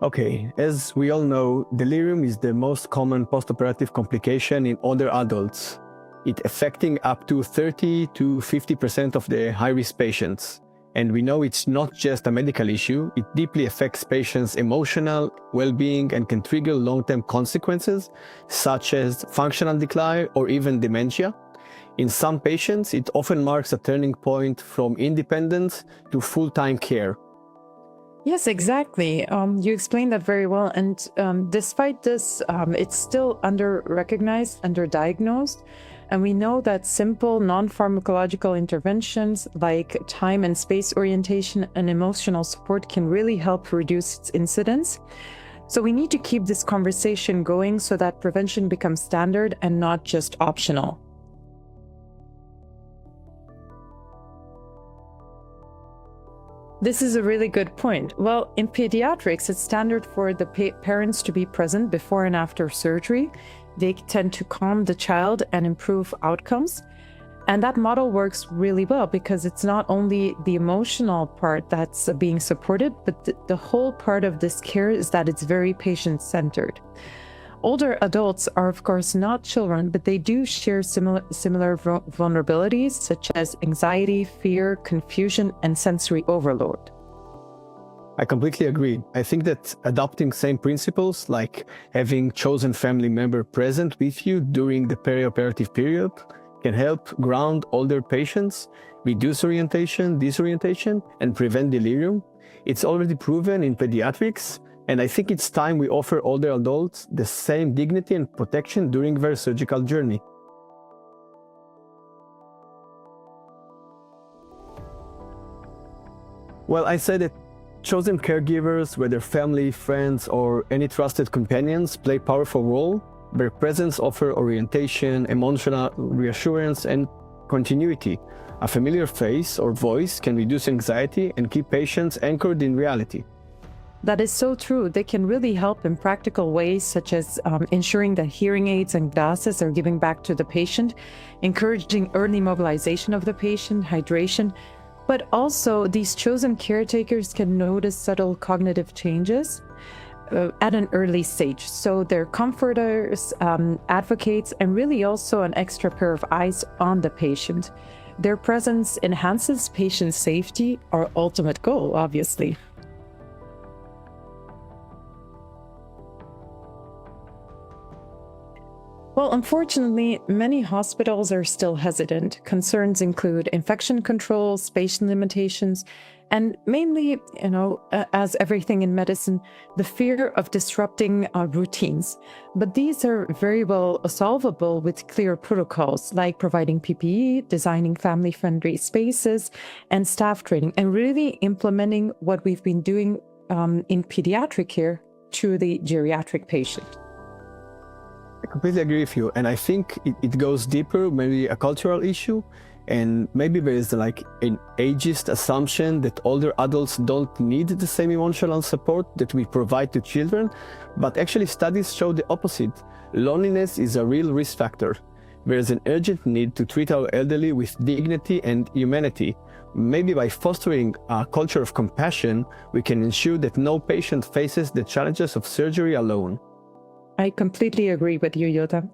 Okay, as we all know, delirium is the most common postoperative complication in older adults. It affecting up to 30 to 50% of the high-risk patients. And we know it's not just a medical issue, it deeply affects patients' emotional well-being and can trigger long-term consequences, such as functional decline or even dementia. In some patients, it often marks a turning point from independence to full-time care. Yes, exactly. You explained that very well. And despite this, it's still under-recognized, under-diagnosed. And we know that simple non-pharmacological interventions like time and space orientation and emotional support can really help reduce its incidence. So we need to keep this conversation going so that prevention becomes standard and not just optional. This is a really good point. Well, in pediatrics, it's standard for the parents to be present before and after surgery. They tend to calm the child and improve outcomes. And that model works really well because it's not only the emotional part that's being supported, but the whole part of this care is that it's very patient-centered. Older adults are, of course, not children, but they do share similar vulnerabilities such as anxiety, fear, confusion, and sensory overload. I completely agree. I think that adopting same principles, like having chosen family member present with you during the peri-operative period, can help ground older patients, reduce orientation, disorientation, and prevent delirium. It's already proven in pediatrics, and I think it's time we offer older adults the same dignity and protection during their surgical journey. Well, I said that chosen caregivers, whether family, friends, or any trusted companions, play a powerful role. Their presence offers orientation, emotional reassurance, and continuity. A familiar face or voice can reduce anxiety and keep patients anchored in reality. That is so true. They can really help in practical ways, such as ensuring that hearing aids and glasses are given back to the patient, encouraging early mobilization of the patient, hydration. But also, these chosen caretakers can notice subtle cognitive changes at an early stage. So they're comforters, advocates, and really also an extra pair of eyes on the patient. Their presence enhances patient safety, our ultimate goal, obviously. Well, unfortunately, many hospitals are still hesitant. Concerns include infection control, spatial limitations, and mainly, as everything in medicine, the fear of disrupting routines. But these are very well solvable with clear protocols, like providing PPE, designing family-friendly spaces, and staff training, and really implementing what we've been doing in pediatric care to the geriatric patient. I completely agree with you, and I think it goes deeper, maybe a cultural issue, and maybe there is like an ageist assumption that older adults don't need the same emotional support that we provide to children, but actually studies show the opposite. Loneliness is a real risk factor. There is an urgent need to treat our elderly with dignity and humanity. Maybe by fostering a culture of compassion, we can ensure that no patient faces the challenges of surgery alone. I completely agree with you, Yotam.